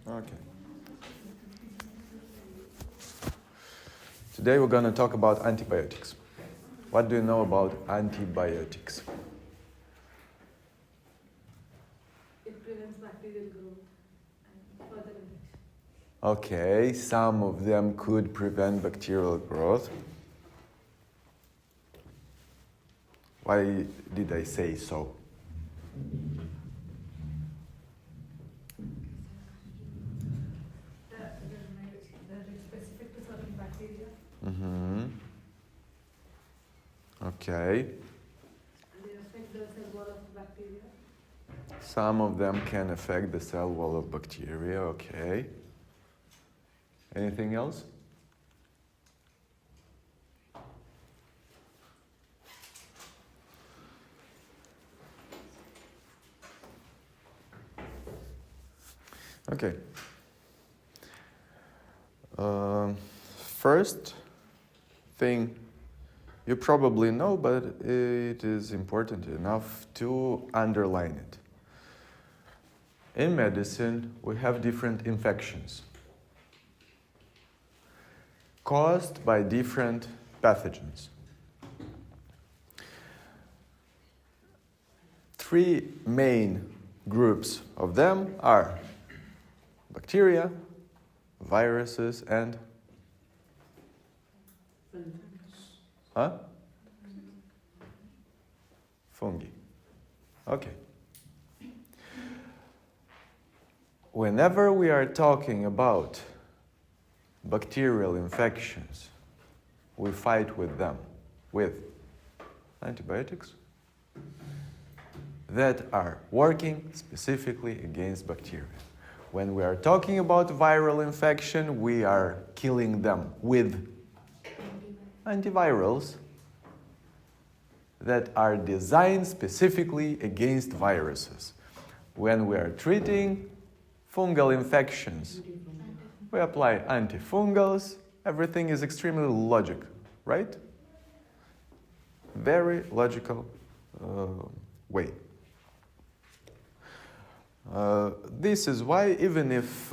Okay. Today we're going to talk about antibiotics. What do you know about antibiotics? It prevents bacterial growth and further infection. Okay, some of them could prevent bacterial growth. Why did I say so? They're specific to certain bacteria. Mm-hmm. Okay. And they affect the cell wall of bacteria. Some of them can affect the cell wall of bacteria. Okay. Anything else? Okay. First thing you probably know, but it is important enough to underline it. In medicine, we have different infections caused by different pathogens. Three main groups of them are bacteria, viruses, and fungi. Okay. Whenever we are talking about bacterial infections, we fight with them with antibiotics that are working specifically against bacteria. When we are talking about viral infection, we are killing them with antivirals that are designed specifically against viruses. When we are treating fungal infections, we apply antifungals. Everything is extremely logical, right? Very logical way. This is why, even if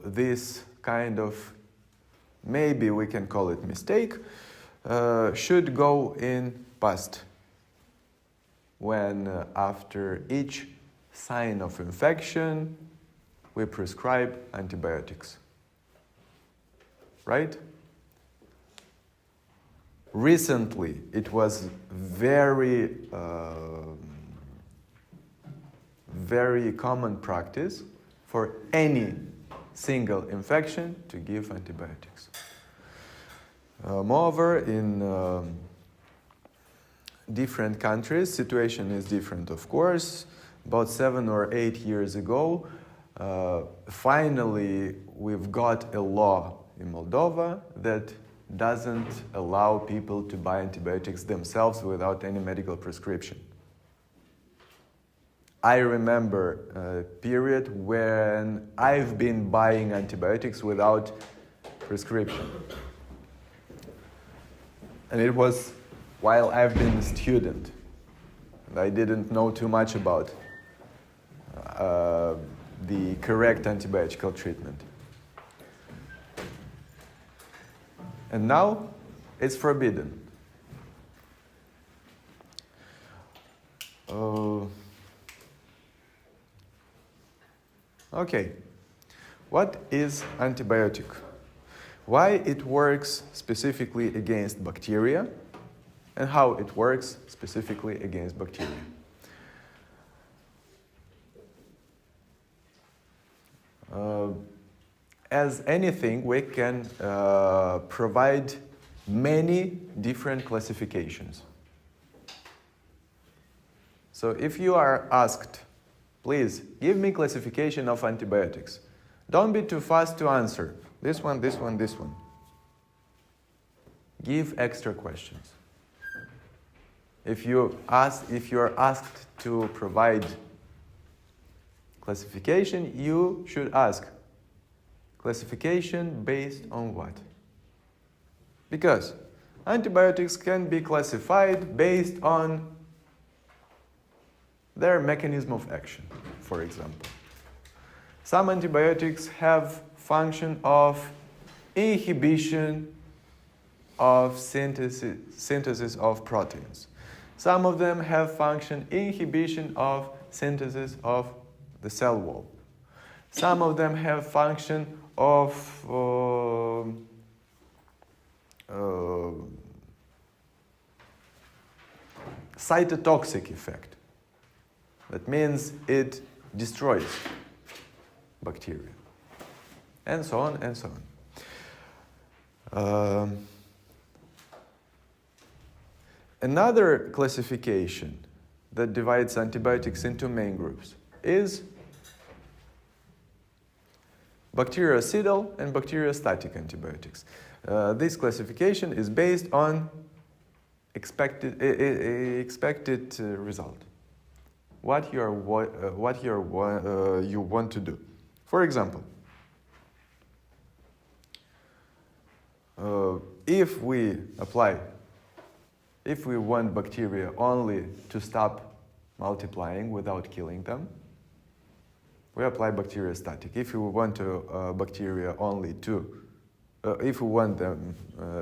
this kind of, maybe we can call it mistake, should go in past, when after each sign of infection we prescribe antibiotics, right? Recently it was very common practice for any single infection to give antibiotics. Moreover, in different countries, situation is different, of course. About 7 or 8 years ago, finally we've got a law in Moldova that doesn't allow people to buy antibiotics themselves without any medical prescription. I remember a period when I've been buying antibiotics without prescription. And it was while I've been a student. And I didn't know too much about the correct antibiotic treatment. And now it's forbidden. Okay, what is antibiotic? Why it works specifically against bacteria, and how it works specifically against bacteria. As anything, we can provide many different classifications. So if you are asked, please give me classification of antibiotics, don't be too fast to answer. This one, this one, this one. Give extra questions. If you are asked to provide classification, you should ask, classification based on what? Because antibiotics can be classified based on their mechanism of action, for example. Some antibiotics have function of inhibition of synthesis of proteins. Some of them have function inhibition of synthesis of the cell wall. Some of them have function of cytotoxic effect. That means it destroys bacteria. And so on and so on. Another classification that divides antibiotics into main groups is bactericidal and bacteriostatic antibiotics. This classification is based on expected result. What you want to do. For example, if we want bacteria only to stop multiplying without killing them, we apply bacteriostatic. If we want bacteria only if we want them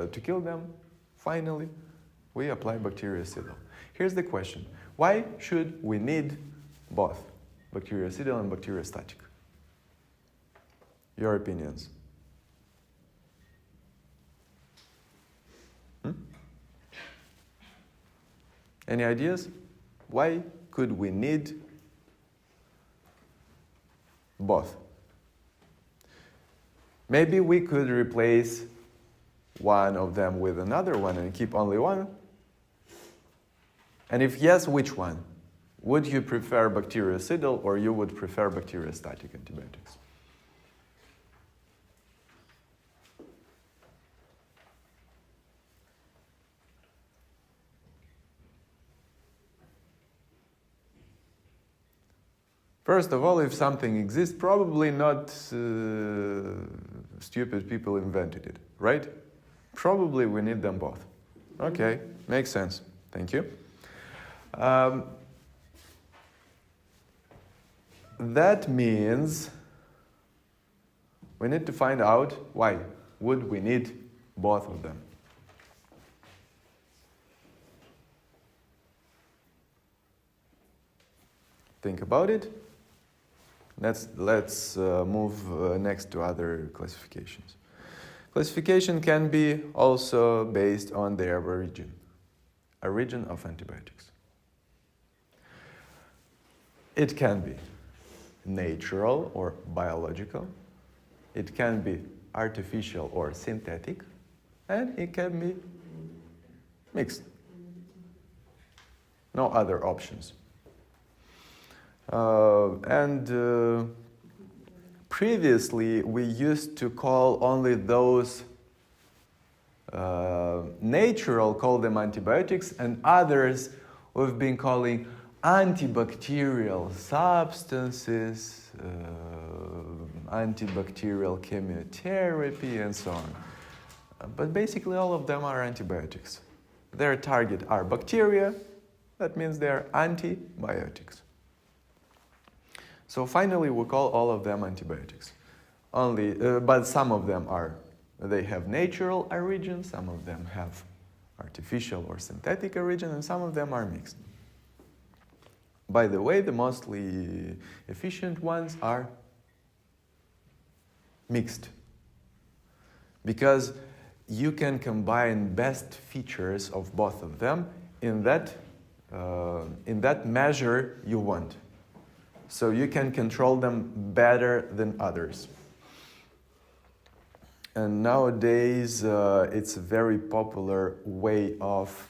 to kill them, finally, we apply bactericidal. Here's the question. Why should we need both bactericidal and bacteriostatic? Your opinions? Any ideas? Why could we need both? Maybe we could replace one of them with another one and keep only one. And if yes, which one? Would you prefer bactericidal or you would prefer bacteriostatic antibiotics? First of all, if something exists, probably not stupid people invented it, right? Probably we need them both. Okay, makes sense. Thank you. That means we need to find out why would we need both of them. Think about it. Let's move next to other classifications. Classification can be also based on their origin of antibiotics. It can be natural or biological. It can be artificial or synthetic. And it can be mixed. No other options. Previously, we used to call only those natural, call them antibiotics, and others we've been calling antibacterial substances, antibacterial chemotherapy, and so on. But basically, all of them are antibiotics. Their target are bacteria. That means they're antibiotics. So finally, we call all of them antibiotics. But some of them they have natural origin, some of them have artificial or synthetic origin, and some of them are mixed. By the way, the mostly efficient ones are mixed, because you can combine best features of both of them in that measure you want. So you can control them better than others. And nowadays, it's a very popular way of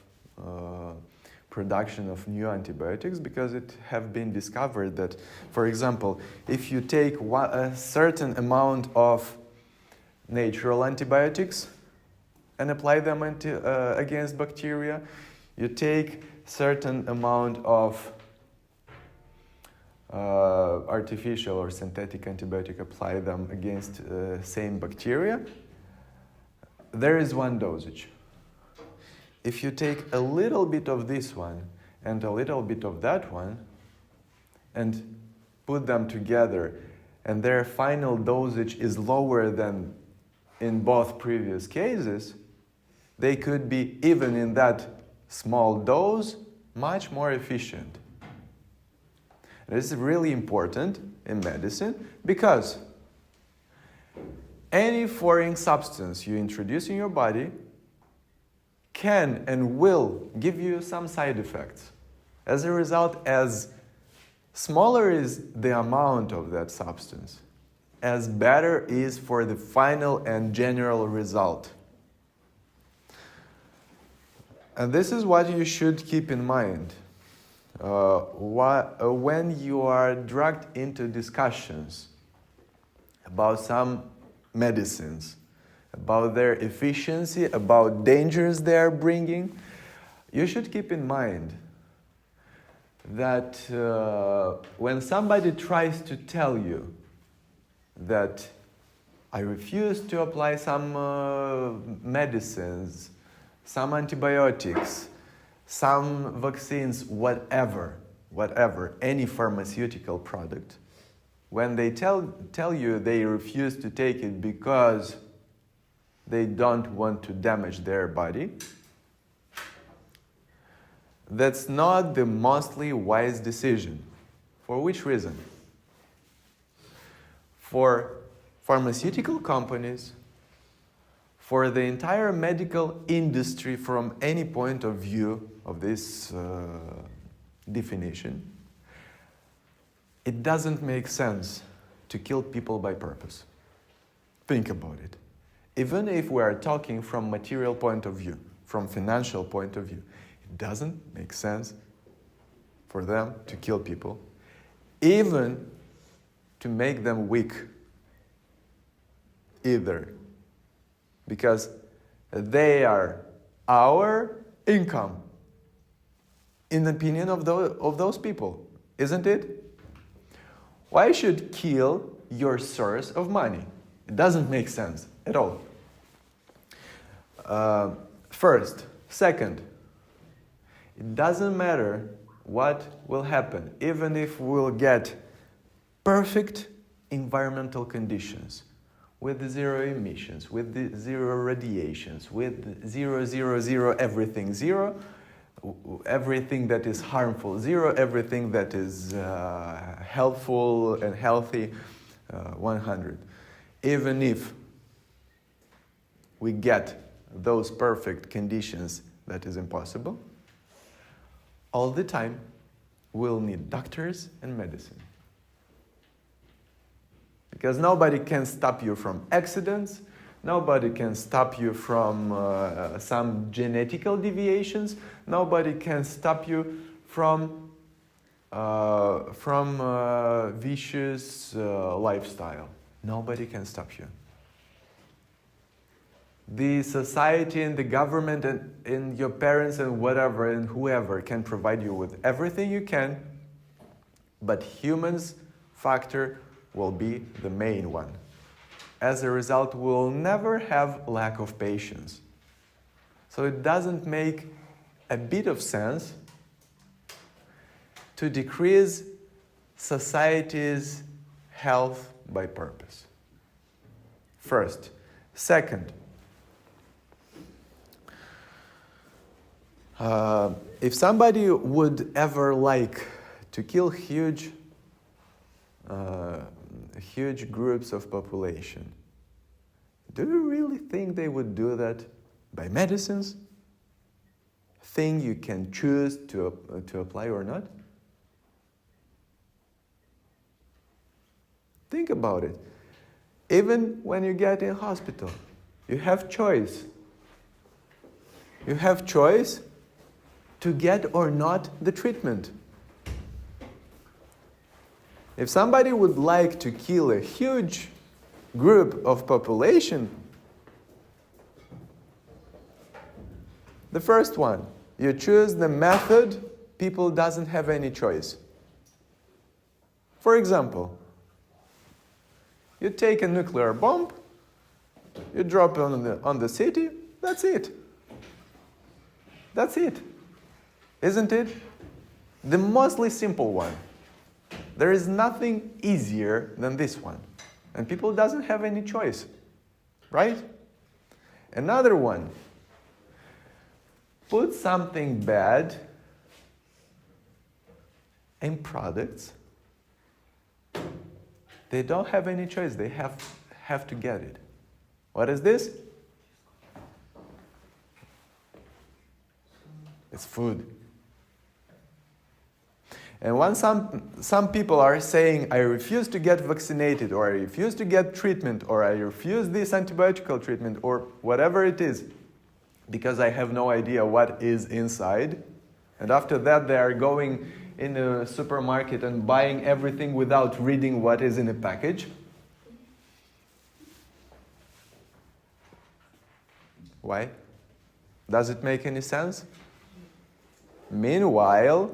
production of new antibiotics, because it have been discovered that, for example, if you take a certain amount of natural antibiotics and apply them against bacteria, you take certain amount of artificial or synthetic antibiotic, apply them against same bacteria, there is one dosage. If you take a little bit of this one and a little bit of that one and put them together and their final dosage is lower than in both previous cases, they could be, even in that small dose, much more efficient. This is really important in medicine because any foreign substance you introduce in your body can and will give you some side effects. As a result, as smaller is the amount of that substance, as better is for the final and general result. And this is what you should keep in mind when you are dragged into discussions about some medicines, about their efficiency, about dangers they are bringing. You should keep in mind that when somebody tries to tell you that I refuse to apply some medicines, some antibiotics, some vaccines, whatever, any pharmaceutical product, when they tell you they refuse to take it because they don't want to damage their body, that's not the mostly wise decision. For which reason? For pharmaceutical companies, for the entire medical industry from any point of view of this definition, it doesn't make sense to kill people by purpose. Think about it. Even if we are talking from material point of view, from financial point of view, it doesn't make sense for them to kill people, even to make them weak, either. Because they are our income, in the opinion of those people, isn't it? Why should kill your source of money? It doesn't make sense at all. First. Second, it doesn't matter what will happen, even if we'll get perfect environmental conditions, with zero emissions, with the zero radiations, with zero, everything zero, everything that is harmful zero, everything that is helpful and healthy 100. Even if we get those perfect conditions, that is impossible. All the time, we'll need doctors and medicine. Because nobody can stop you from accidents, nobody can stop you from some genetical deviations, nobody can stop you from vicious lifestyle. Nobody can stop you. The society and the government and your parents and whatever and whoever can provide you with everything you can, but humans factor will be the main one. As a result, we'll never have lack of patience. So it doesn't make a bit of sense to decrease society's health by purpose. First. Second, if somebody would ever like to kill huge groups of population, do you really think they would do that by medicines? Thing you can choose to apply or not? Think about it. Even when you get in hospital, you have choice. You have choice to get or not the treatment. If somebody would like to kill a huge group of population, the first one, you choose the method people doesn't have any choice. For example, you take a nuclear bomb, you drop it on the city, that's it. That's it. Isn't it? The mostly simple one. There is nothing easier than this one. And people doesn't have any choice. Right? Another one. Put something bad in products. They don't have any choice. They have to get it. What is this? It's food. And when some people are saying, I refuse to get vaccinated, or I refuse to get treatment, or I refuse this antibiotic treatment, or whatever it is, because I have no idea what is inside, and after that they are going in a supermarket and buying everything without reading what is in a package. Why? Does it make any sense? Meanwhile,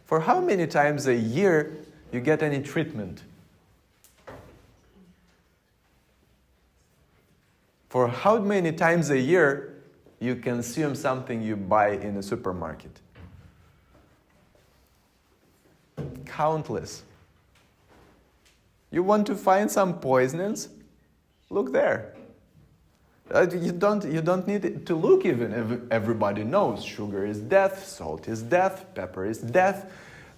for how many times a year you get any treatment? For how many times a year you consume something you buy in a supermarket? Countless. You want to find some poisons? Look there. You don't need to look even if everybody knows. Sugar is death, salt is death, pepper is death,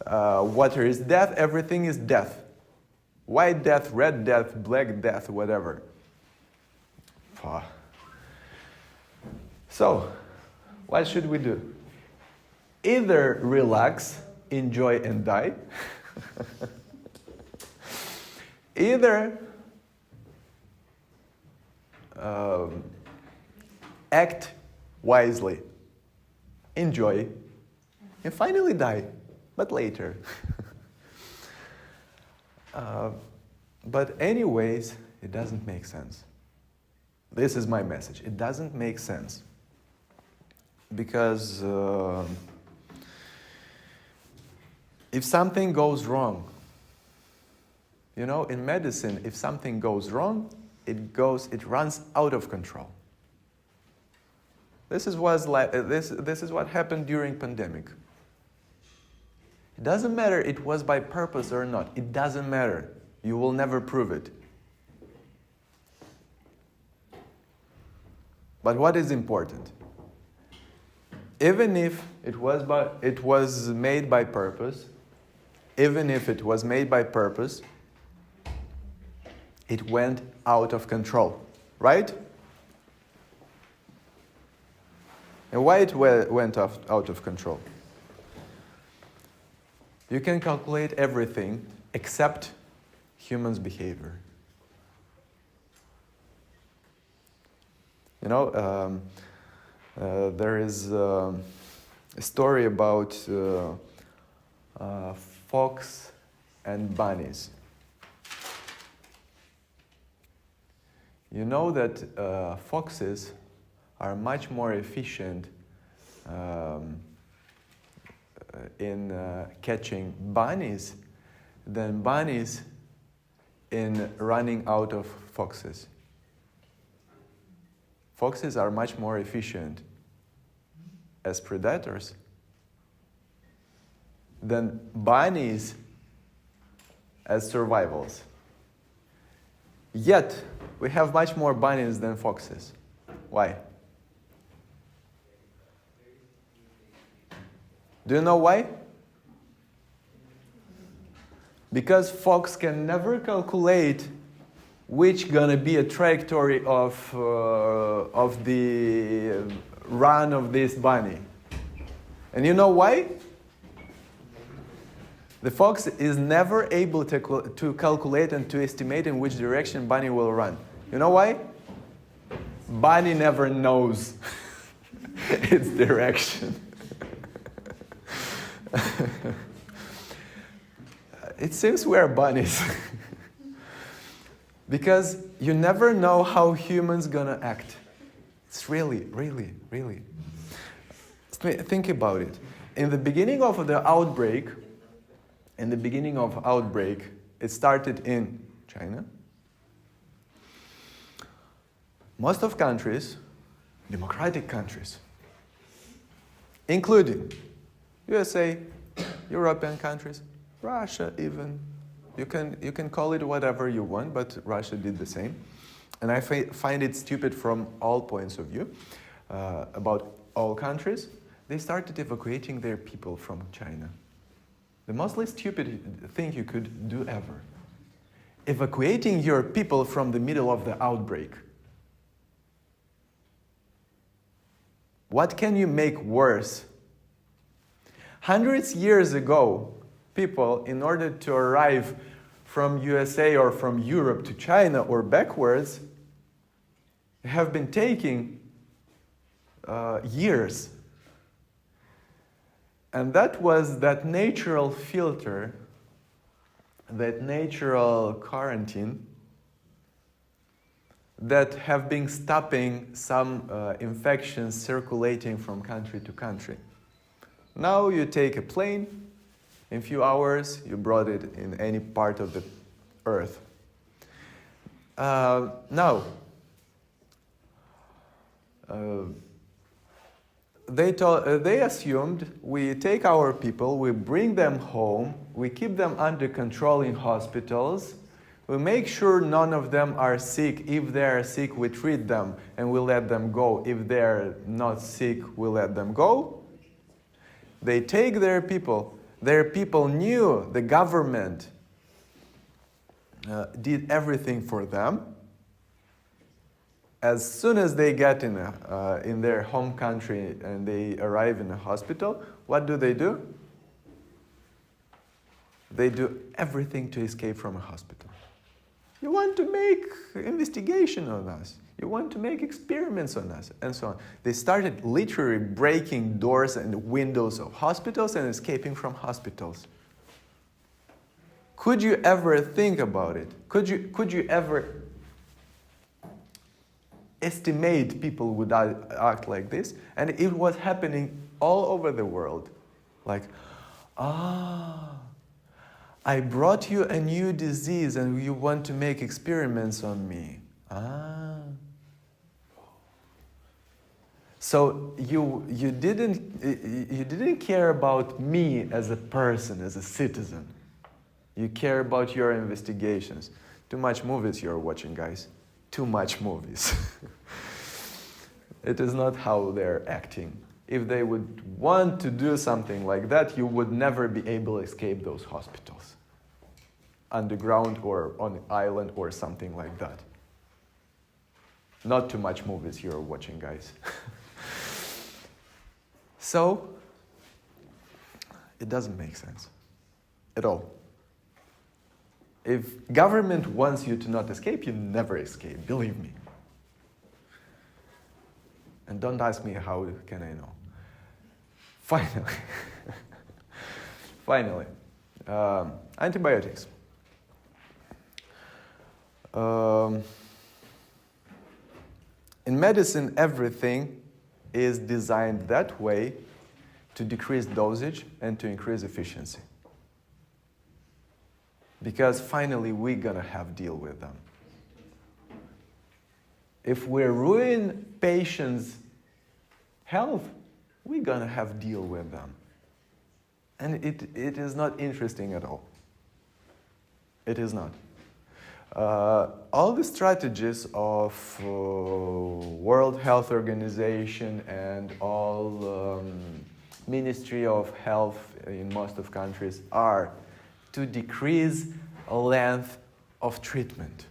water is death, everything is death. White death, red death, black death, whatever. So, what should we do? Either relax, enjoy and die. Either act wisely, enjoy, and finally die, but later. But anyways, it doesn't make sense. This is my message. It doesn't make sense. Because if something goes wrong, in medicine, if something goes wrong, it runs out of control. This is what happened during pandemic. It doesn't matter it was by purpose or not. It doesn't matter. You will never prove it. But what is important? Even if it was made by purpose, it went out of control, right? And why it went out of control? You can calculate everything except humans' behavior. There is a story about fox and bunnies. You know that foxes are much more efficient in catching bunnies than bunnies in running out of foxes. Foxes are much more efficient as predators than bunnies as survivals. Yet, we have much more bunnies than foxes. Why? Do you know why? Because fox can never calculate which gonna be a trajectory of the run of this bunny. And you know why? The fox is never able to calculate and to estimate in which direction bunny will run. You know why? Bunny never knows its direction. It seems we're bunnies. Because you never know how humans gonna act. It's really. Think about it. In the beginning of the outbreak, it started in China. Most of countries, democratic countries, including USA, European countries, Russia even, You can call it whatever you want, but Russia did the same. And I find it stupid from all points of view about all countries. They started evacuating their people from China. The mostly stupid thing you could do ever. Evacuating your people from the middle of the outbreak. What can you make worse? Hundreds of years ago, people, in order to arrive from USA or from Europe to China or backwards, have been taking years. And that was that natural filter, that natural quarantine that have been stopping some infections circulating from country to country. Now you take a plane, in a few hours you brought it in any part of the earth. They assumed we take our people, we bring them home, we keep them under control in hospitals, we make sure none of them are sick. If they are sick, we treat them and we let them go. If they are not sick, we let them go. They take their people. Their people knew the government did everything for them. As soon as they get in their home country and they arrive in a hospital, what do? They do everything to escape from a hospital. You want to make investigation on us. You want to make experiments on us, and so on. They started literally breaking doors and windows of hospitals and escaping from hospitals. Could you ever think about it? Could you ever estimate people would act like this? And it was happening all over the world. Like, I brought you a new disease and you want to make experiments on me. So you didn't care about me as a person, as a citizen. You care about your investigations. Too much movies you're watching, guys. Too much movies. It is not how they're acting. If they would want to do something like that, you would never be able to escape those hospitals. Underground or on an island or something like that. Not too much movies you're watching, guys. So, it doesn't make sense at all. If government wants you to not escape, you never escape, believe me. And don't ask me how can I know. Finally, antibiotics. In medicine, everything is designed that way to decrease dosage and to increase efficiency. Because finally, we're going to have deal with them. If we ruin patients' health, we're going to have deal with them. And it is not interesting at all. It is not. All the strategies of World Health Organization and all Ministry of Health in most of countries are to decrease length of treatment.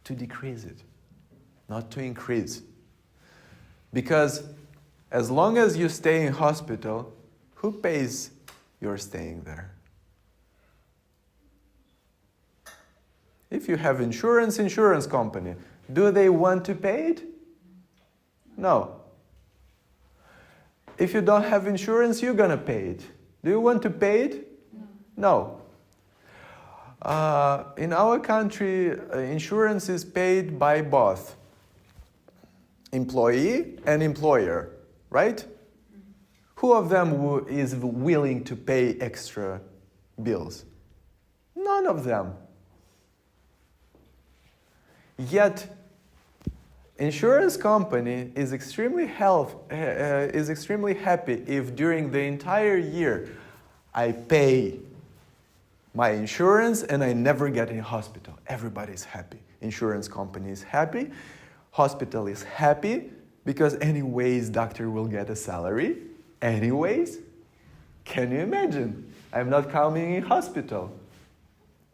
To decrease it, not to increase. Because as long as you stay in hospital, who pays your staying there? If you have insurance company, do they want to pay it? No. If you don't have insurance, you're going to pay it. Do you want to pay it? No. In our country, insurance is paid by both employee and employer, right? Who of them is willing to pay extra bills? None of them. Yet, insurance company is extremely happy if during the entire year I pay my insurance and I never get in hospital. Everybody's happy. Insurance company is happy. Hospital is happy because anyways doctor will get a salary. Anyways, can you imagine? I'm not coming in hospital.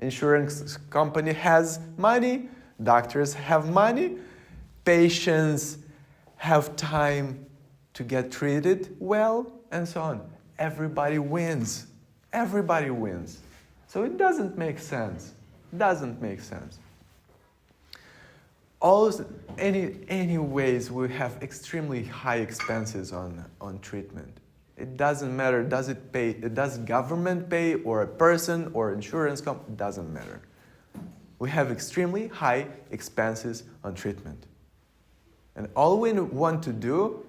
Insurance company has money, doctors have money, patients have time to get treated well, and so on. Everybody wins. Everybody wins. So it doesn't make sense. Doesn't make sense. Anyways, we have extremely high expenses on treatment. It doesn't matter, does government pay or a person or insurance company, it doesn't matter. We have extremely high expenses on treatment. And all we want to do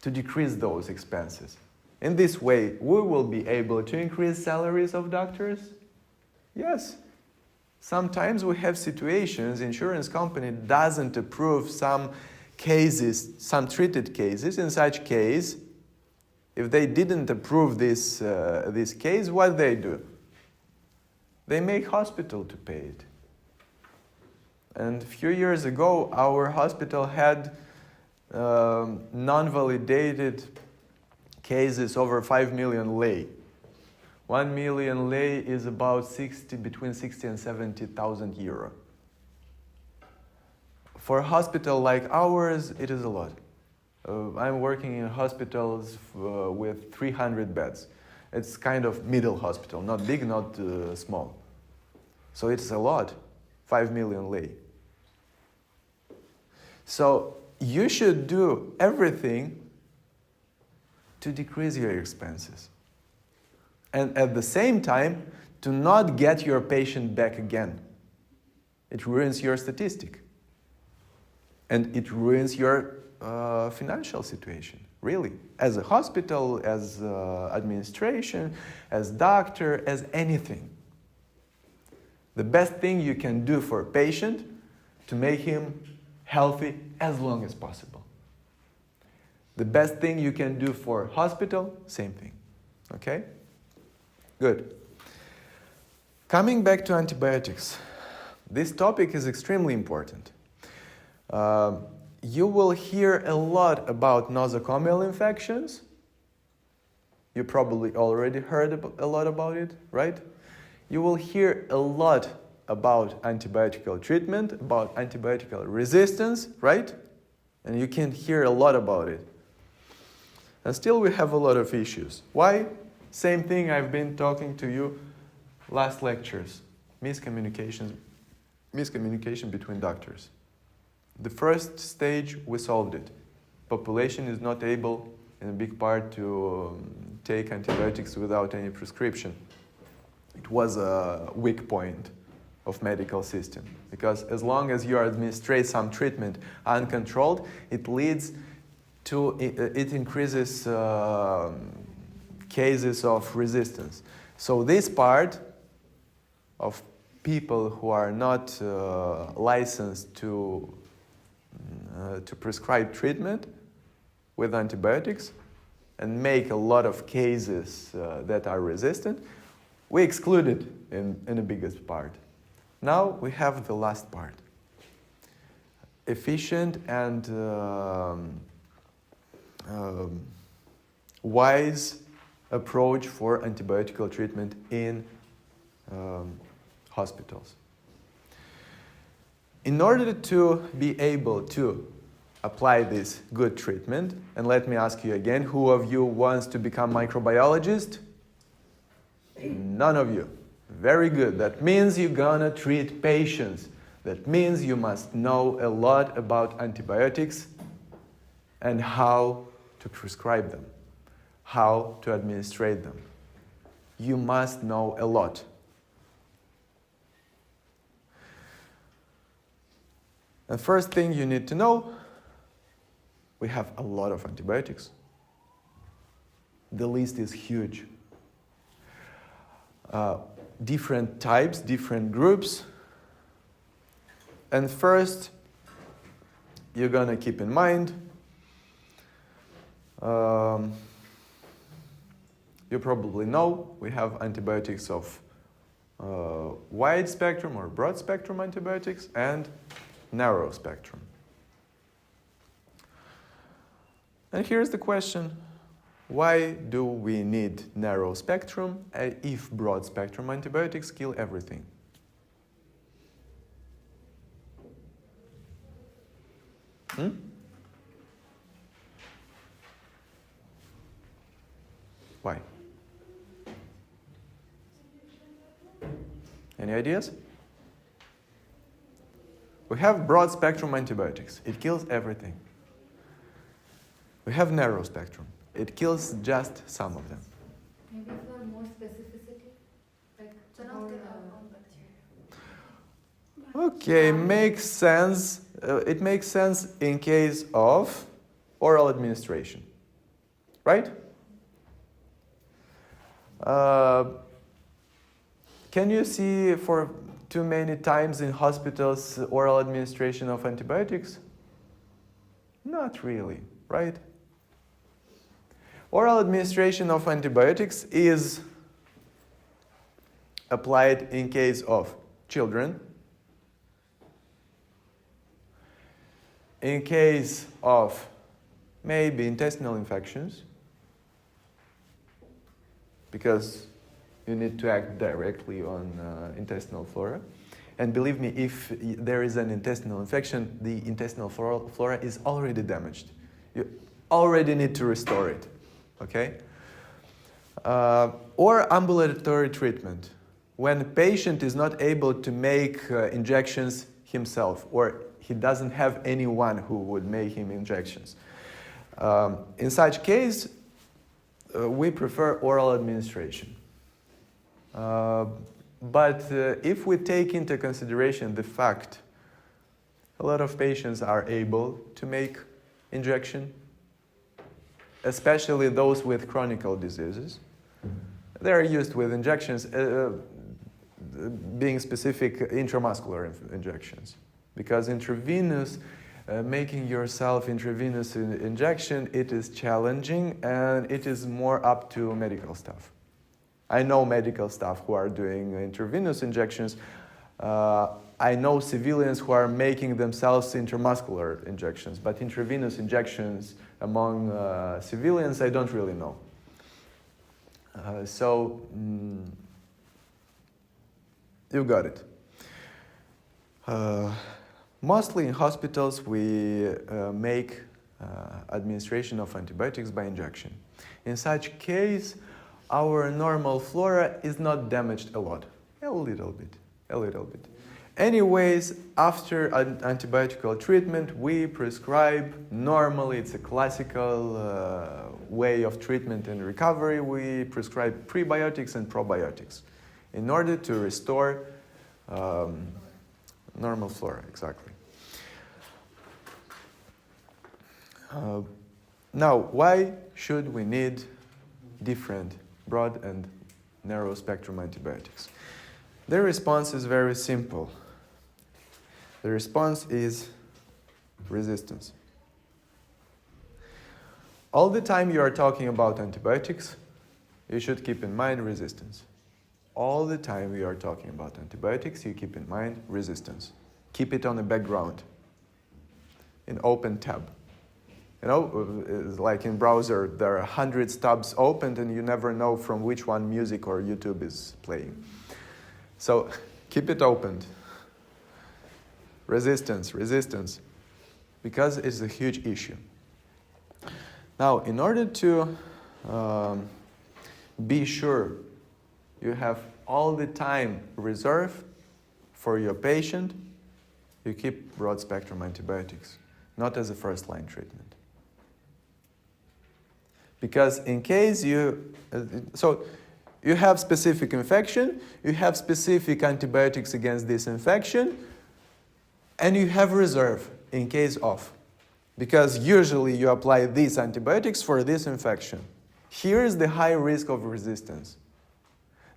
to decrease those expenses. In this way, we will be able to increase salaries of doctors? Yes. Sometimes we have situations, insurance company doesn't approve some cases, some treated cases. In such case, if they didn't approve this case, what they do? They make hospital to pay it. And a few years ago, our hospital had non-validated cases over 5 million lei. 1 million lei is about between 60 and 70,000 euro. For a hospital like ours, it is a lot. I'm working in hospitals with 300 beds. It's kind of middle hospital, not big, not small. So it's a lot, 5 million lei. So you should do everything to decrease your expenses. And at the same time, to not get your patient back again. It ruins your statistic. And it ruins your financial situation, really. As a hospital, as administration, as doctor, as anything. The best thing you can do for a patient to make him healthy as long as possible. The best thing you can do for hospital, same thing. Okay? Good. Coming back to antibiotics. This topic is extremely important. You will hear a lot about nosocomial infections. You probably already heard a lot about it, right? You will hear a lot about antibiotic treatment, about antibiotic resistance, right? And you can hear a lot about it. And still we have a lot of issues. Why? Same thing I've been talking to you last lectures. Miscommunication between doctors. The first stage, we solved it. Population is not able, in a big part, to take antibiotics without any prescription. It was a weak point of medical system. Because as long as you administrate some treatment uncontrolled, it leads to, it increases cases of resistance. So this part of people who are not licensed to prescribe treatment with antibiotics and make a lot of cases that are resistant, we excluded in the biggest part. Now we have the last part. Efficient and wise approach for antibiotic treatment in hospitals. In order to be able to apply this good treatment, and let me ask you again, who of you wants to become microbiologist? None of you. Very good. That means you're gonna treat patients. That means you must know a lot about antibiotics and how to prescribe them, how to administrate them. You must know a lot. The first thing you need to know, we have a lot of antibiotics. The list is huge. Different types, different groups. And first, you're gonna keep in mind, you probably know we have antibiotics of wide spectrum or broad spectrum antibiotics and narrow spectrum. And here's the question. Why do we need narrow spectrum if broad spectrum antibiotics kill everything? Why? Any ideas? We have broad spectrum antibiotics. It kills everything. We have narrow spectrum. It kills just some of them. Maybe for more specificity, like Okay, makes sense. It makes sense in case of oral administration, right? Can you see for too many times in hospitals oral administration of antibiotics? Not really, right? Oral administration of antibiotics is applied in case of children, in case of maybe intestinal infections, because you need to act directly on intestinal flora. And believe me, if there is an intestinal infection, the intestinal flora is already damaged. You already need to restore it, okay? Or ambulatory treatment, when a patient is not able to make injections himself, or he doesn't have anyone who would make him injections. In such case, we prefer oral administration. But if we take into consideration the fact a lot of patients are able to make injection, especially those with chronic diseases, they are used with injections, being specific intramuscular injections. Because intravenous, making yourself intravenous injection, it is challenging and it is more up to medical staff. I know medical staff who are doing intravenous injections. I know civilians who are making themselves intramuscular injections, but intravenous injections among civilians, I don't really know. You got it. Mostly in hospitals, we make administration of antibiotics by injection. In such case, our normal flora is not damaged a lot, a little bit. Anyways, after an antibiotic treatment, we prescribe, normally it's a classical way of treatment and recovery, we prescribe prebiotics and probiotics in order to restore normal flora, exactly. Now, why should we need different broad and narrow spectrum antibiotics? The response is very simple. The response is resistance. All the time you are talking about antibiotics, you should keep in mind resistance. All the time we are talking about antibiotics, you keep in mind resistance. Keep it on the background, in open tab. You know, it's like in browser, there are 100 tabs opened and you never know from which one music or YouTube is playing. So keep it opened. Resistance, because it's a huge issue. Now, in order to be sure you have all the time reserved for your patient, you keep broad spectrum antibiotics, not as a first line treatment. Because in case you have specific infection, you have specific antibiotics against this infection, and you have reserve in case of. Because usually you apply these antibiotics for this infection. Here is the high risk of resistance.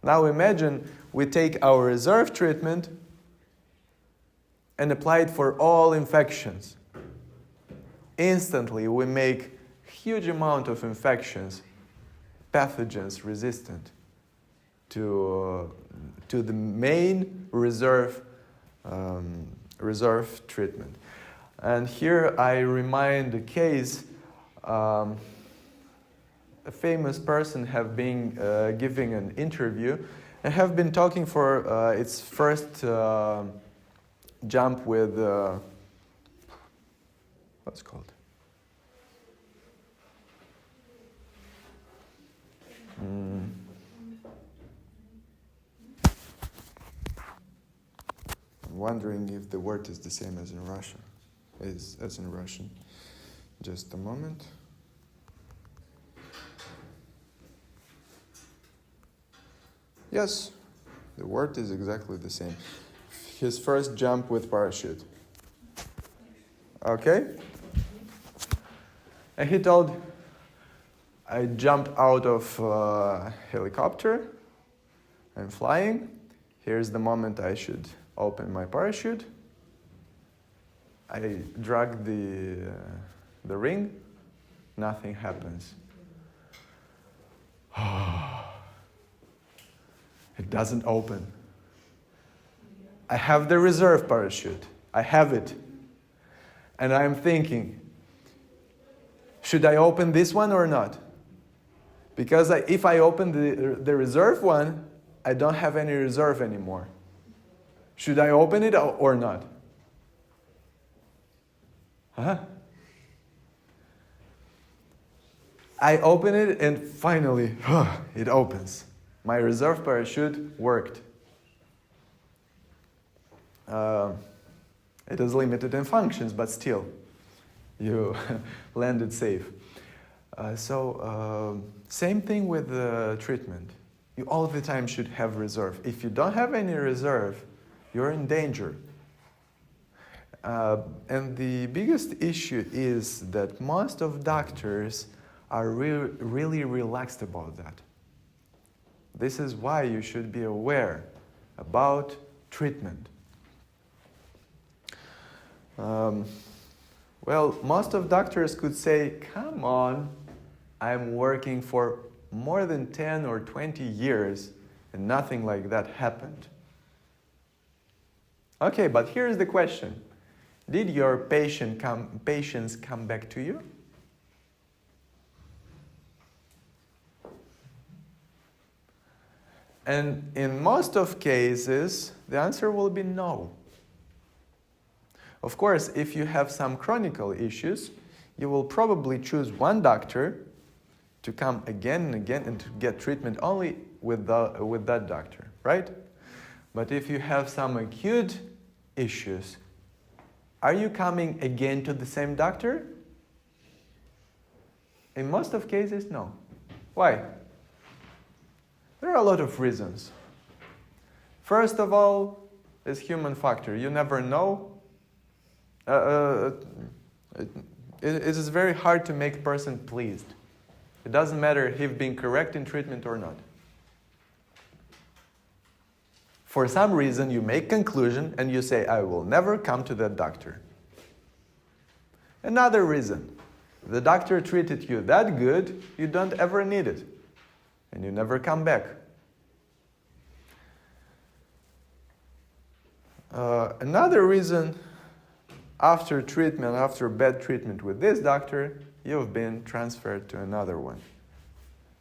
Now imagine we take our reserve treatment and apply it for all infections. Instantly we make huge amount of infections, pathogens resistant to to the main reserve treatment. And here I remind a case. A famous person have been giving an interview and have been talking for its first jump with what's it called? I'm wondering if the word is the same as in Russian. As in Russian. Just a moment. Yes, the word is exactly the same. His first jump with parachute. Okay? And he told, I jumped out of a helicopter. I'm flying. Here's the moment I should open my parachute. I drag the ring. Nothing happens. It doesn't open. I have the reserve parachute. I have it. And I'm thinking, should I open this one or not? Because if I open the reserve one, I don't have any reserve anymore. Should I open it or not? Huh? I open it and finally, it opens. My reserve parachute worked. It is limited in functions, but still, you landed safe. Same thing with the treatment. You all the time should have reserve. If you don't have any reserve, you're in danger. And the biggest issue is that most of doctors are really relaxed about that. This is why you should be aware about treatment. Most of doctors could say, come on, I'm working for more than 10 or 20 years and nothing like that happened. Okay, but here's the question. Did your patients come back to you? And in most of cases, the answer will be no. Of course, if you have some chronic issues, you will probably choose one doctor to come again and again and to get treatment only with that doctor, right? But if you have some acute issues, are you coming again to the same doctor? In most of cases, no. Why? There are a lot of reasons. First of all, is human factor. You never know. It is very hard to make a person pleased. It doesn't matter if he's being correct in treatment or not. For some reason, you make conclusion and you say, I will never come to that doctor. Another reason, the doctor treated you that good, you don't ever need it. And you never come back. Another reason, after treatment, after bad treatment with this doctor, you've been transferred to another one.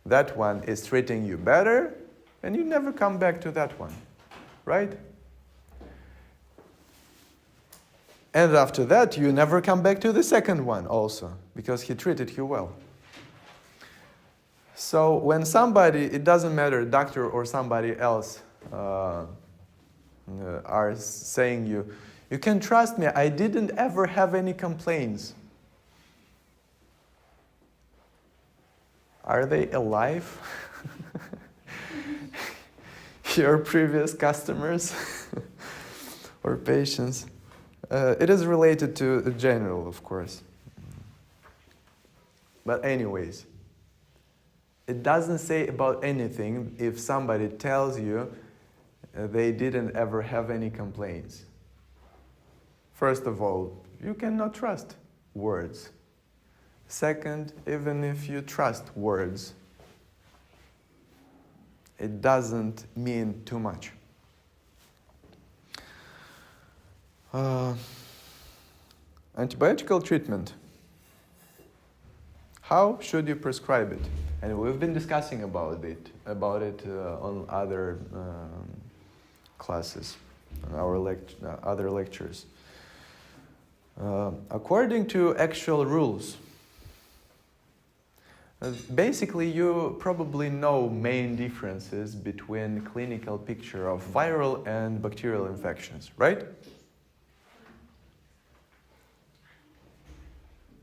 That one is treating you better, and you never come back to that one, right? And after that, you never come back to the second one also, because he treated you well. So when somebody, it doesn't matter, doctor or somebody else, are saying you can trust me, I didn't ever have any complaints. Are they alive? Your previous customers or patients? It is related to the general, of course. But anyways, it doesn't say about anything if somebody tells you they didn't ever have any complaints. First of all, you cannot trust words. Second, even if you trust words, it doesn't mean too much. Antibiotical treatment. How should you prescribe it? And we've been discussing about it on other classes, on our other lectures. According to actual rules, basically you probably know main differences between clinical picture of viral and bacterial infections, right?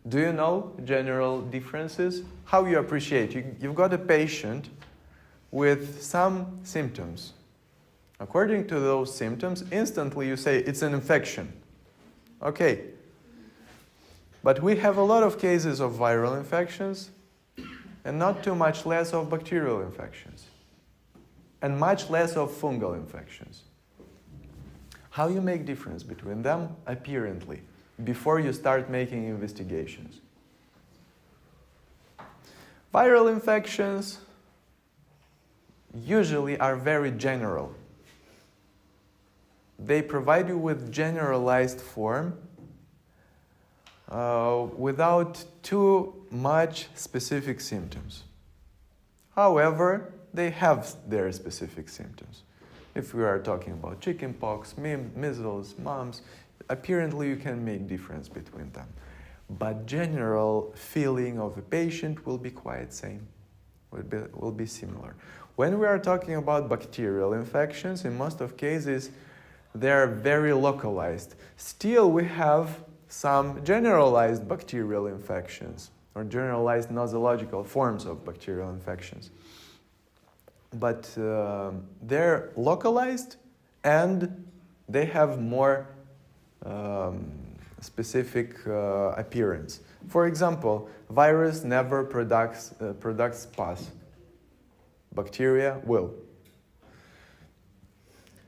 Do you know general differences? How you appreciate? You've got a patient with some symptoms. According to those symptoms, instantly you say it's an infection. Okay. But we have a lot of cases of viral infections and not too much less of bacterial infections and much less of fungal infections. How you make difference between them apparently before you start making investigations? Viral infections usually are very general. They provide you with generalized form without too much specific symptoms. However, they have their specific symptoms. If we are talking about chickenpox, measles, mumps, apparently you can make difference between them. But general feeling of a patient will be quite same, will be similar. When we are talking about bacterial infections, in most of cases, they are very localized. Still, we have some generalized bacterial infections or generalized nosological forms of bacterial infections. But they're localized and they have more specific appearance. For example, virus never products pus. Bacteria will.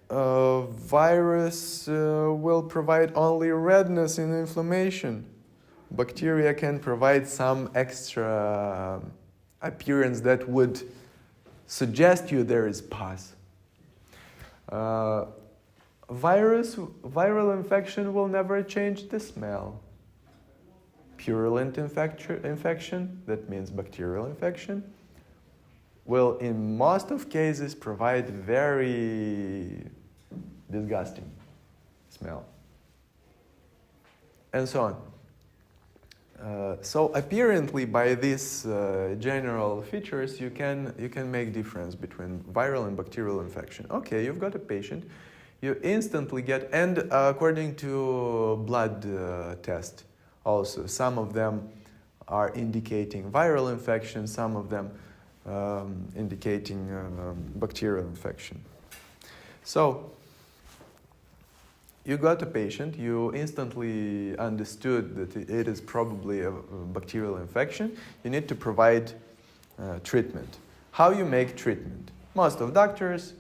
Virus will provide only redness and inflammation. Bacteria can provide some extra appearance that would suggest you there is pus. Viral infection will never change the smell. Purulent infection, that means bacterial infection, will in most of cases provide very disgusting smell. And so on. So apparently by these general features you can make difference between viral and bacterial infection. Okay, you've got a patient, you instantly get, and according to blood test also, some of them are indicating viral infection, some of them indicating bacterial infection. So you got a patient, you instantly understood that it is probably a bacterial infection. You need to provide treatment. How you make treatment? Most of doctors,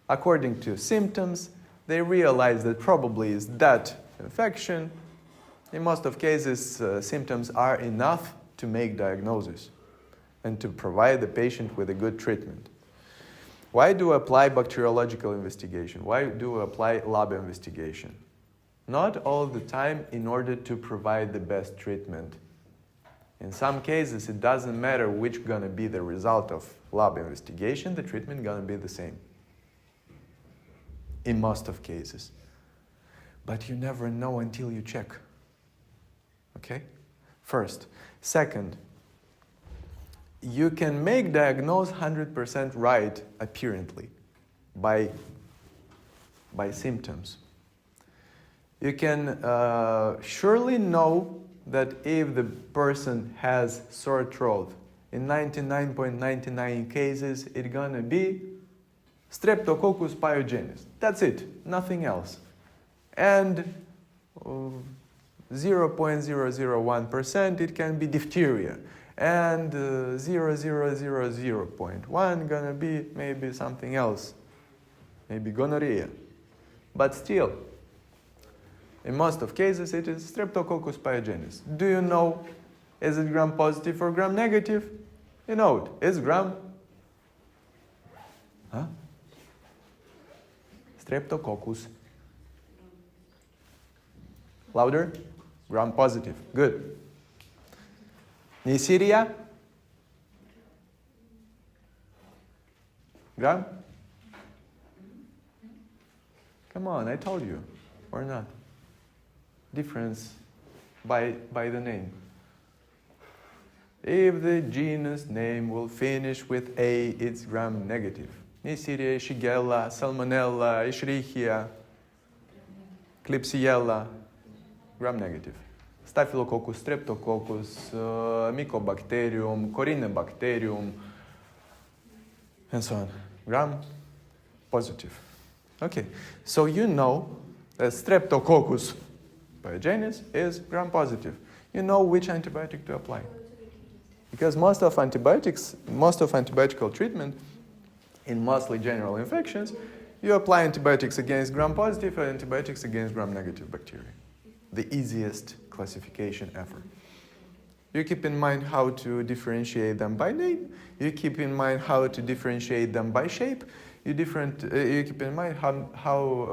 according to symptoms, they realize that probably is that infection. In most of cases, symptoms are enough to make diagnosis and to provide the patient with a good treatment. Why do we apply bacteriological investigation? Why do we apply lab investigation? Not all the time in order to provide the best treatment. In some cases, it doesn't matter which gonna be the result of lab investigation, the treatment gonna be the same. In most of cases. But you never know until you check. Okay? First. Second, you can make diagnose 100% right apparently by symptoms. You can surely know that if the person has sore throat, in 99.99 cases it's gonna be Streptococcus pyogenes. That's it, nothing else. And 0.001% it can be diphtheria. And 0.001 gonna be maybe something else, maybe gonorrhea. But still, in most of cases it is Streptococcus pyogenes. Do you know, is it gram positive or gram negative? You know it, it's gram. Streptococcus. Louder? Gram-positive. Good. Neisseria? Gram? Come on, I told you. Or not? Difference by the name. If the genus name will finish with A, it's gram-negative. Neisseria, Shigella, Salmonella, Escherichia, Klebsiella, gram-negative. Staphylococcus, Streptococcus, Mycobacterium, Corynebacterium, and so on. Gram-positive. Okay, so you know that Streptococcus pyogenes is gram-positive. You know which antibiotic to apply. Because most of antibiotical treatment in mostly general infections, you apply antibiotics against gram-positive and antibiotics against gram-negative bacteria. The easiest classification ever. You keep in mind how to differentiate them by name. You keep in mind how to differentiate them by shape. You keep in mind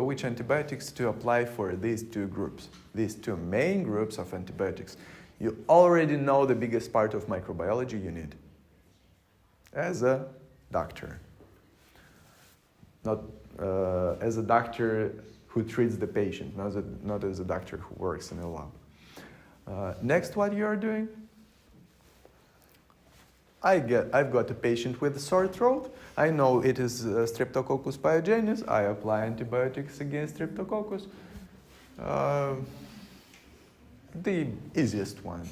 which antibiotics to apply for these two groups, these two main groups of antibiotics. You already know the biggest part of microbiology you need as a doctor. Not as a doctor who treats the patient, not as a doctor who works in a lab. Next, what you are doing? I've got a patient with a sore throat. I know it is Streptococcus pyogenes. I apply antibiotics against Streptococcus. The easiest one.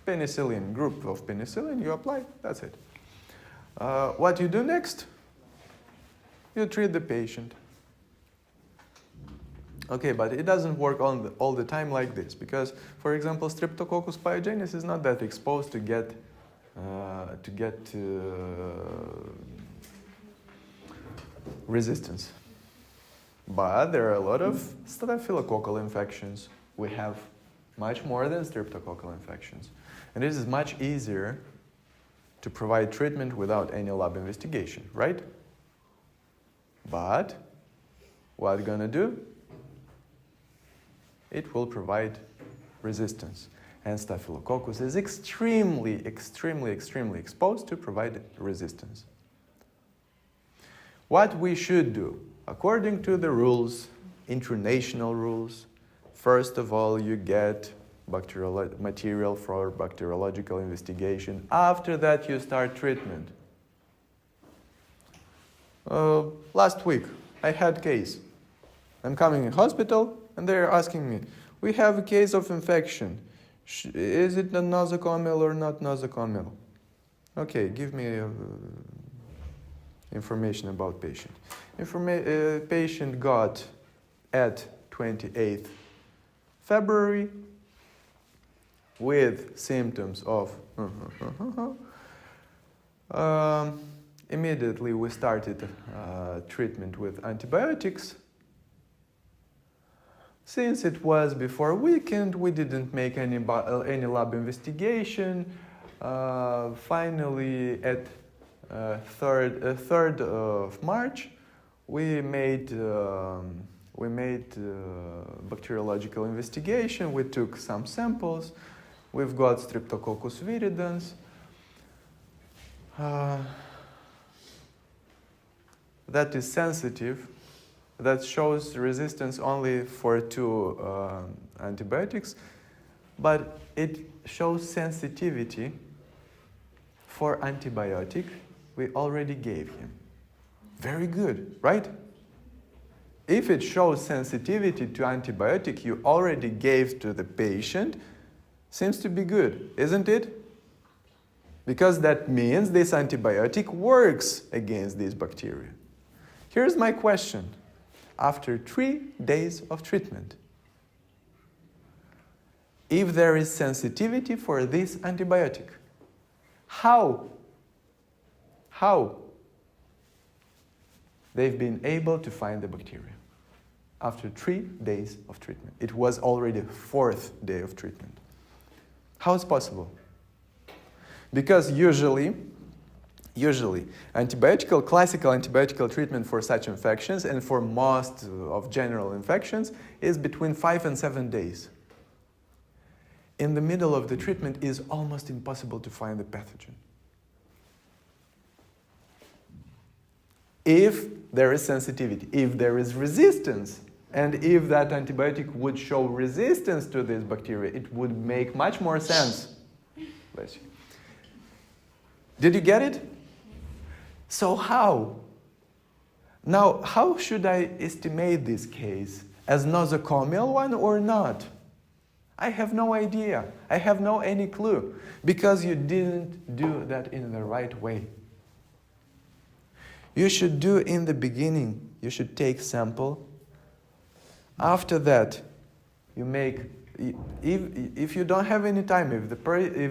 Penicillin, group of penicillin, you apply, that's it. What you do next? You treat the patient. Okay, but it doesn't work all the time like this because, for example, Streptococcus pyogenes is not that exposed to get resistance. But there are a lot of staphylococcal infections. We have much more than streptococcal infections. And it is much easier to provide treatment without any lab investigation, right? But what it's gonna do? It will provide resistance. And Staphylococcus is extremely exposed to provide resistance. What we should do, according to the rules, international rules, first of all, you get material for bacteriological investigation. After that, you start treatment. Last week, I had a case. I'm coming in hospital, and they're asking me, we have a case of infection. Is it a nosocomial or not nosocomial? Okay, give me information about patient. Patient got at 28th February with symptoms of immediately we started treatment with antibiotics. Since it was before weekend, we didn't make any lab investigation. Finally, at 3rd of March, we made bacteriological investigation. We took some samples. We've got Streptococcus viridans. That is sensitive. That shows resistance only for 2 antibiotics, but it shows sensitivity for antibiotic we already gave him. Very good, right? If it shows sensitivity to antibiotic you already gave to the patient, seems to be good, isn't it? Because that means this antibiotic works against these bacteria. Here's my question. After 3 days of treatment, if there is sensitivity for this antibiotic, how they've been able to find the bacteria after 3 days of treatment? It was already 4th day of treatment. How is possible? Because usually classical antibiotical treatment for such infections and for most of general infections is between 5 and 7 days. in the middle of the treatment, it's almost impossible to find the pathogen. If there is sensitivity, if there is resistance, and if that antibiotic would show resistance to this bacteria, it would make much more sense. Bless you. Did you get it? So how? Now, how should I estimate this case? As nosocomial one or not? I have no idea. I have no any clue. Because you didn't do that in the right way. You should do in the beginning. You should take sample. After that, you make, if you don't have any time, if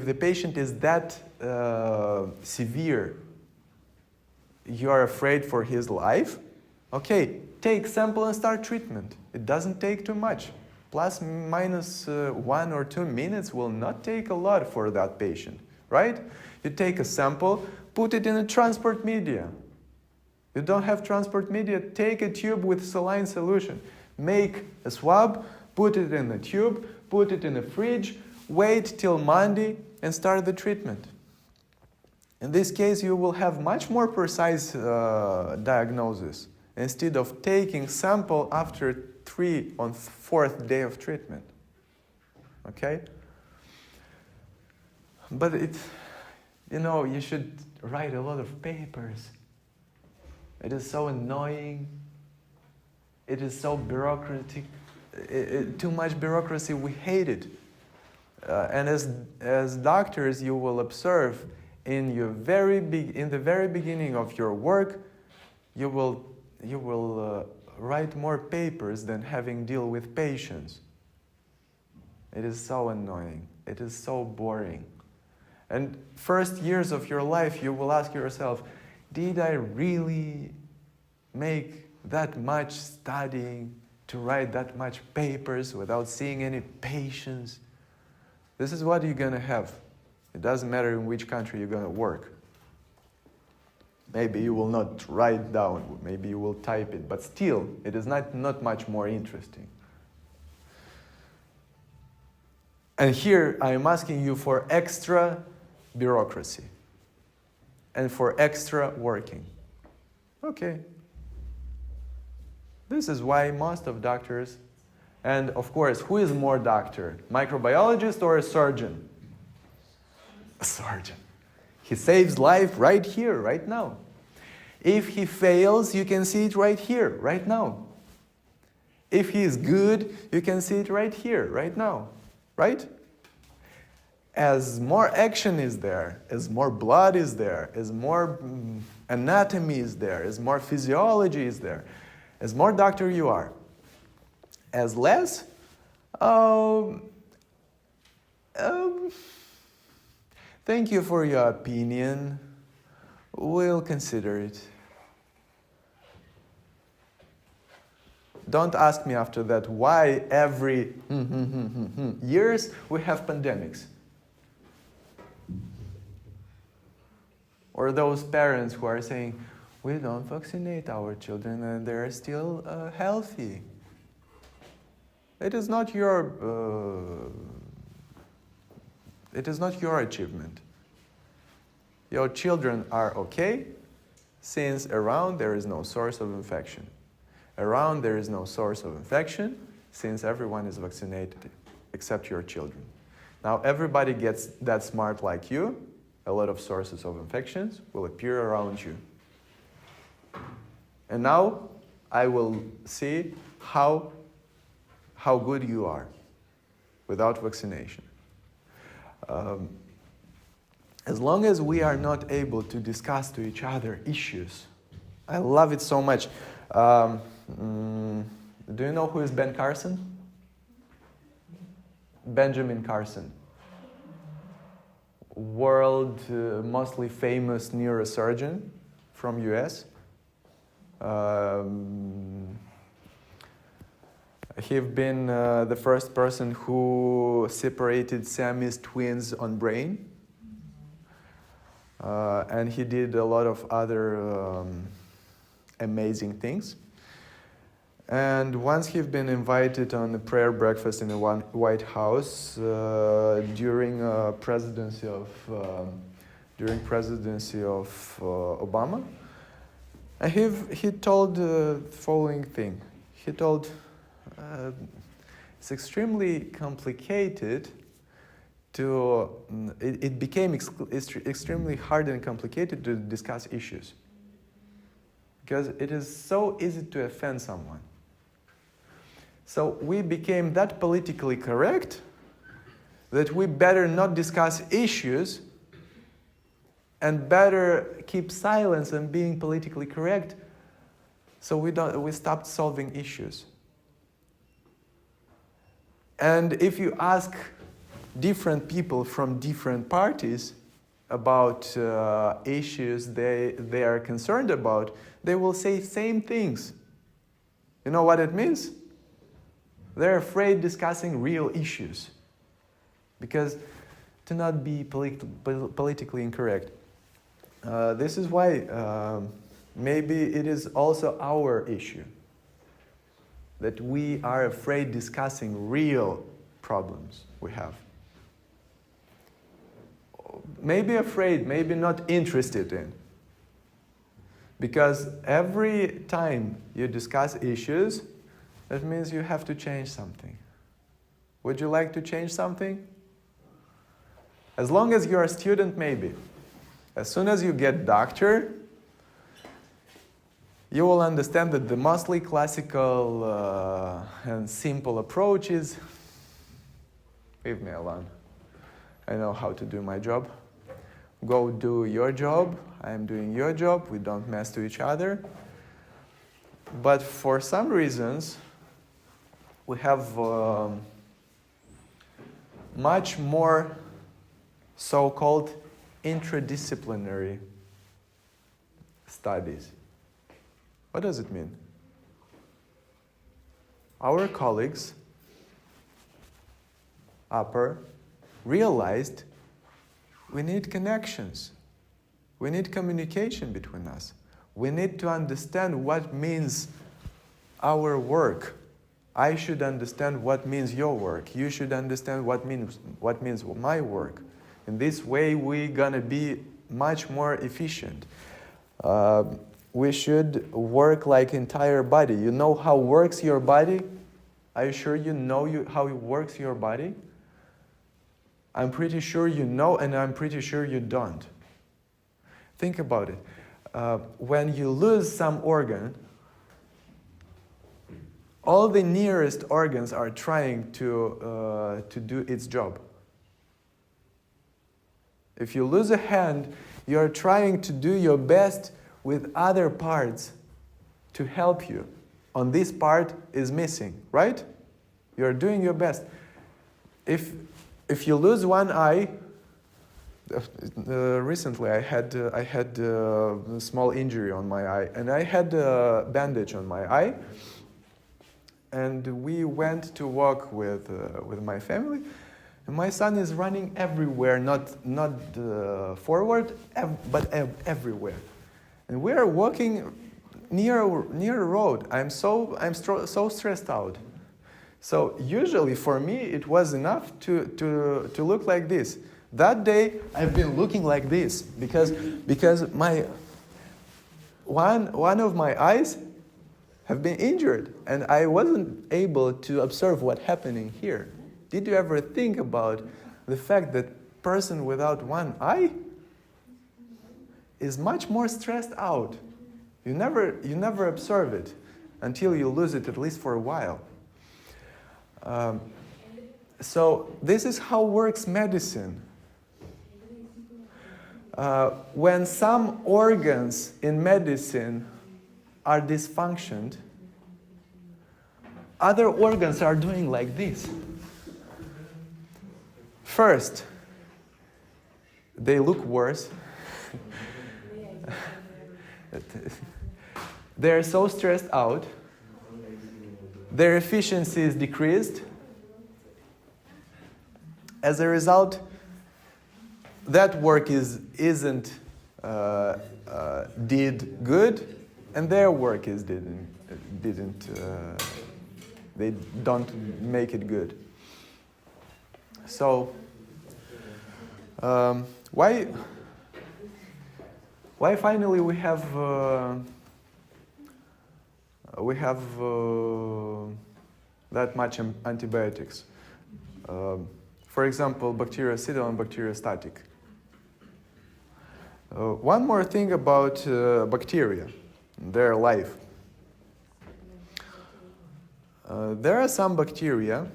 the patient is that severe, you are afraid for his life, okay, take sample and start treatment. It doesn't take too much. Plus minus 1 or 2 minutes will not take a lot for that patient, right? You take a sample, put it in a transport media. You don't have transport media, take a tube with saline solution. Make a swab, put it in a tube, put it in a fridge, wait till Monday and start the treatment. In this case, you will have much more precise diagnosis instead of taking sample after 3 or 4th day of treatment. Okay? But you should write a lot of papers. It is so annoying. It is so bureaucratic. Too much bureaucracy, we hate it. And as doctors, you will observe in the very beginning of your work, you will write more papers than having deal with patients. It is so annoying. It is so boring. And first years of your life, you will ask yourself, did I really make that much studying to write that much papers without seeing any patients? This is what you're going to have. It doesn't matter in which country you're going to work. Maybe you will not write down, maybe you will type it, but still, it is not much more interesting. And here I am asking you for extra bureaucracy and for extra working. Okay. This is why most of doctors, and of course, who is more doctor? Microbiologist or a surgeon? A surgeon. He saves life right here, right now. If he fails, you can see it right here, right now. If he is good, you can see it right here, right now. Right? As more action is there, as more blood is there, as more anatomy is there, as more physiology is there, as more doctor you are. As less, thank you for your opinion. We'll consider it. Don't ask me after that why every years we have pandemics. Or those parents who are saying, we don't vaccinate our children and they're still healthy. It is not your achievement. Your children are okay since around there is no source of infection. Around there is no source of infection since everyone is vaccinated except your children. Now everybody gets that smart like you. A lot of sources of infections will appear around you. And now I will see how good you are without vaccination. As long as we are not able to discuss to each other issues, I love it so much. Do you know who is Ben Carson? Benjamin Carson. World mostly famous neurosurgeon from US. He's been the first person who separated Siamese twins on brain. And he did a lot of other amazing things. And once he've been invited on a prayer breakfast in the White House during presidency of Obama, and he told the following thing. He told, it's extremely complicated it became extremely hard and complicated to discuss issues because it is so easy to offend someone. So we became that politically correct that we better not discuss issues and better keep silence and being politically correct, so we stopped solving issues. And if you ask different people from different parties about issues they are concerned about, they will say same things. You know what it means? They're afraid discussing real issues because to not be politically incorrect. This is why maybe it is also our issue that we are afraid discussing real problems we have. Maybe afraid, maybe not interested in. Because every time you discuss issues, that means you have to change something. Would you like to change something? As long as you're a student, maybe. As soon as you get doctor, you will understand that the mostly classical and simple approach is, leave me alone. I know how to do my job. Go do your job. I am doing your job. We don't mess to each other. But for some reasons, we have much more so-called interdisciplinary studies. What does it mean? Our colleagues, upper, realized we need connections. We need communication between us. We need to understand what means our work. I should understand what means your work. You should understand what means my work. In this way, we're gonna be much more efficient. We should work like entire body. You know how works your body? Are you sure you know how it works your body? I'm pretty sure you know, and I'm pretty sure you don't. Think about it. When you lose some organ, all the nearest organs are trying to do its job. If you lose a hand, you're trying to do your best with other parts to help you. On this part is missing, right? You're doing your best. If you lose one eye, recently I had a small injury on my eye, and I had a bandage on my eye, and we went to walk with my family, and my son is running everywhere, not forward, but everywhere, and we are walking near a road. I'm so stressed out. So usually for me it was enough to look like this. That day I've been looking like this because my one of my eyes have been injured and I wasn't able to observe what's happening here. Did you ever think about the fact that person without one eye is much more stressed out? You never observe it until you lose it, at least for a while. So this is how works medicine. When some organs in medicine are dysfunctioned, other organs are doing like this. First, they look worse. They're so stressed out. Their efficiency is decreased. As a result, that work isn't did good, and their work is they don't make it good. So why finally we have that much antibiotics? For example, bactericidal and bacteriostatic. One more thing about bacteria, their life. There are some bacteria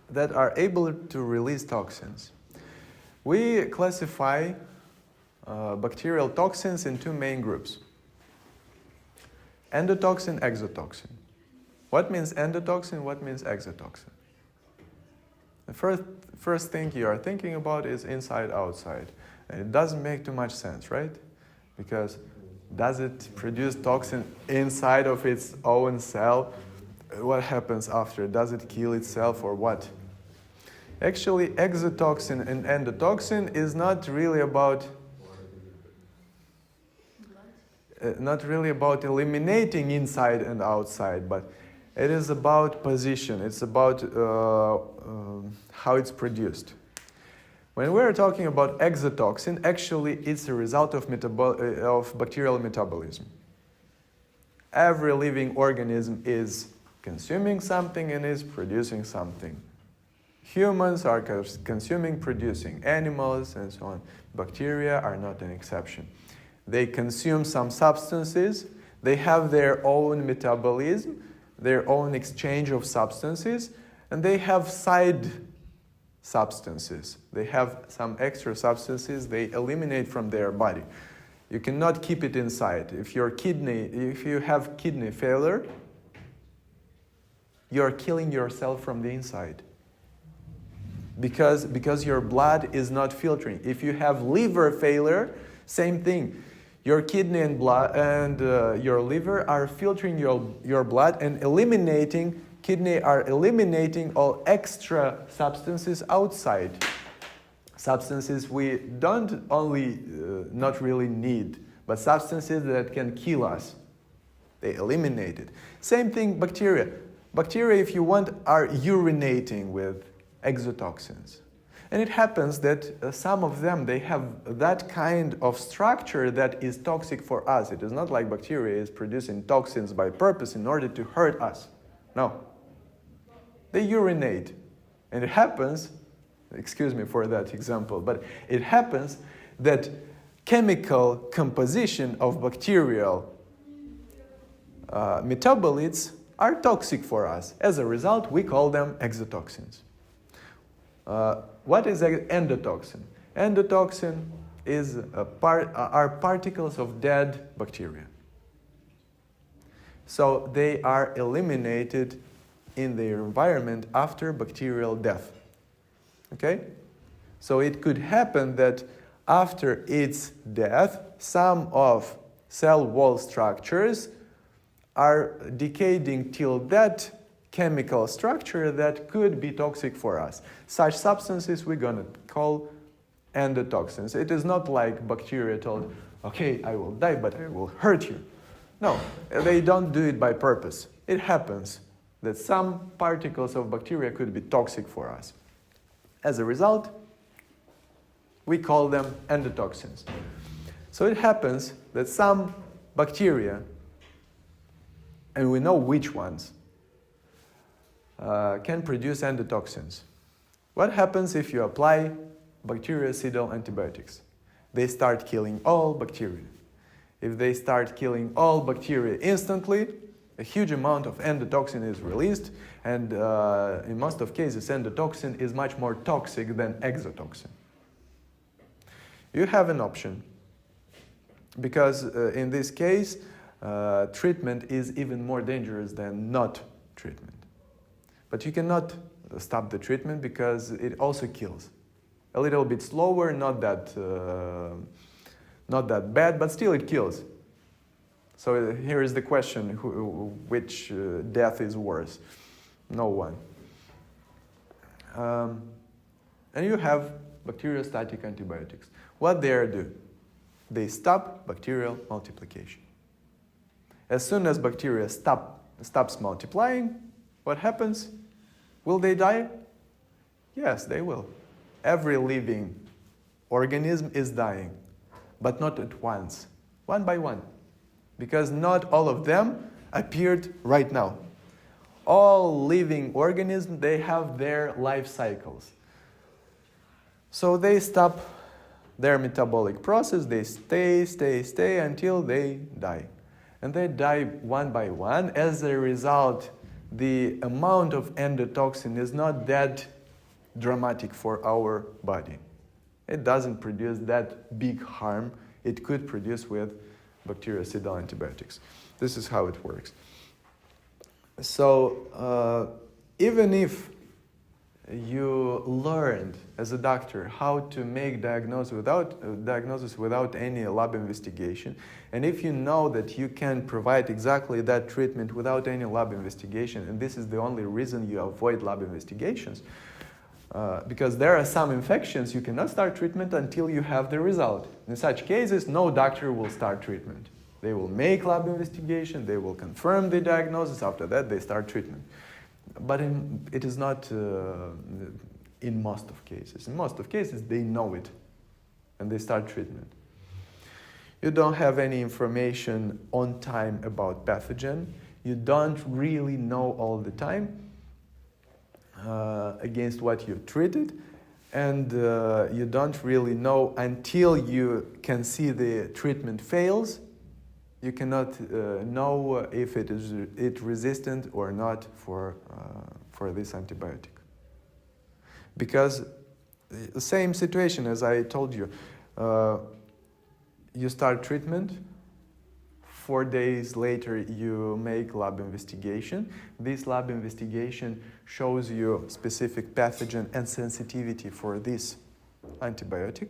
that are able to release toxins. We classify bacterial toxins in two main groups: endotoxin, exotoxin. What means endotoxin? What means exotoxin? The first thing you are thinking about is inside, outside. And it doesn't make too much sense, right? Because does it produce toxin inside of its own cell? What happens after? Does it kill itself or what? Actually, exotoxin and endotoxin is not really about eliminating inside and outside, but it is about position. It's about how it's produced. When we're talking about exotoxin, actually it's a result of bacterial metabolism. Every living organism is consuming something and is producing something. Humans are consuming, producing. Animals and so on. Bacteria are not an exception. They consume some substances. They have their own metabolism, their own exchange of substances, and they have side substances. They have some extra substances they eliminate from their body. You cannot keep it inside. If you have kidney failure, you're killing yourself from the inside. Because your blood is not filtering. If you have liver failure, same thing. Your kidney and blood and your liver are filtering your blood and eliminating. Kidney are eliminating all extra substances outside. Substances we don't only not really need, but substances that can kill us. They eliminate it. Same thing, bacteria. Bacteria, if you want, are urinating with exotoxins. And it happens that some of them, they have that kind of structure that is toxic for us. It is not like bacteria is producing toxins by purpose in order to hurt us. No. They urinate. And it happens, excuse me for that example, but it happens that chemical composition of bacterial metabolites are toxic for us. As a result, we call them exotoxins. What is endotoxin? Endotoxin are particles of dead bacteria. So they are eliminated in their environment after bacterial death. Okay? So it could happen that after its death, some of cell wall structures are decaying till that chemical structure that could be toxic for us. Such substances we're going to call endotoxins. It is not like bacteria told, okay, I will die, but I will hurt you. No, they don't do it by purpose. It happens that some particles of bacteria could be toxic for us. As a result, we call them endotoxins. So it happens that some bacteria, and we know which ones, can produce endotoxins. What happens if you apply bactericidal antibiotics? They start killing all bacteria. If they start killing all bacteria instantly, a huge amount of endotoxin is released, and in most of cases, endotoxin is much more toxic than exotoxin. You have an option, because in this case, treatment is even more dangerous than not treatment. But you cannot stop the treatment because it also kills. A little bit slower, not that bad, but still it kills. So here is the question, which death is worse? No one. And you have bacteriostatic antibiotics. What they do? They stop bacterial multiplication. As soon as bacteria stops multiplying, what happens? Will they die? Yes, they will. Every living organism is dying, but not at once, one by one, because not all of them appeared right now. All living organisms, they have their life cycles. So they stop their metabolic process, they stay until they die. And they die one by one. As a result, the amount of endotoxin is not that dramatic for our body. It doesn't produce that big harm it could produce with bactericidal antibiotics. This is how it works. So even if you learned as a doctor how to make diagnosis without any lab investigation, and if you know that you can provide exactly that treatment without any lab investigation, and this is the only reason you avoid lab investigations, because there are some infections you cannot start treatment until you have the result. In such cases, no doctor will start treatment. They will make lab investigation, they will confirm the diagnosis, after that they start treatment. But it is not in most of cases. In most of cases, they know it, and they start treatment. You don't have any information on time about pathogen. You don't really know all the time against what you've treated, and you don't really know until you can see the treatment fails. You cannot know if it is resistant or not for this antibiotic. Because the same situation as I told you, you start treatment, 4 days later you make lab investigation. This lab investigation shows you specific pathogen and sensitivity for this antibiotic.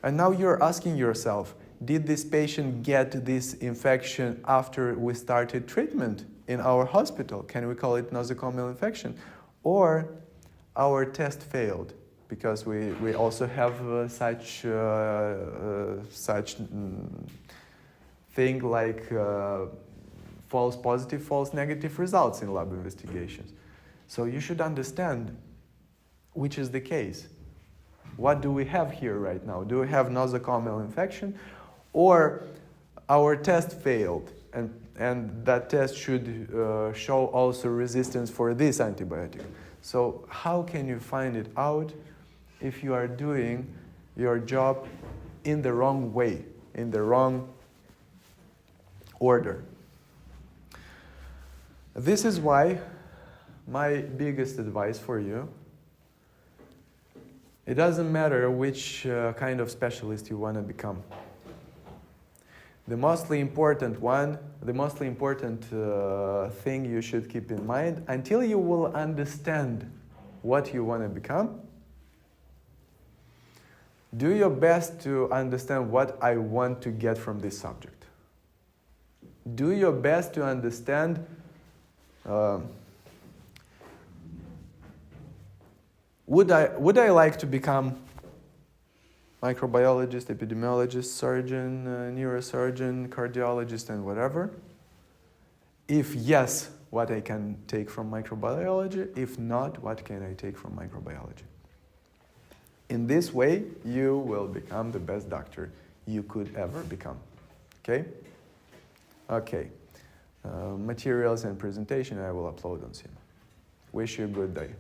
And now you're asking yourself, did this patient get this infection after we started treatment in our hospital? Can we call it nosocomial infection? Or our test failed because we also have such thing like false positive, false negative results in lab investigations. So you should understand which is the case. What do we have here right now? Do we have nosocomial infection? Or our test failed, and that test should show also resistance for this antibiotic. So how can you find it out if you are doing your job in the wrong way, in the wrong order? This is why my biggest advice for you, it doesn't matter which kind of specialist you want to become. The mostly important thing you should keep in mind, until you will understand what you want to become, do your best to understand what I want to get from this subject. Do your best to understand would I like to become microbiologist, epidemiologist, surgeon, neurosurgeon, cardiologist, and whatever? If yes, what I can take from microbiology? If not, what can I take from microbiology? In this way, you will become the best doctor you could ever become. Okay? Okay. Materials and presentation I will upload on Sim. Wish you a good day.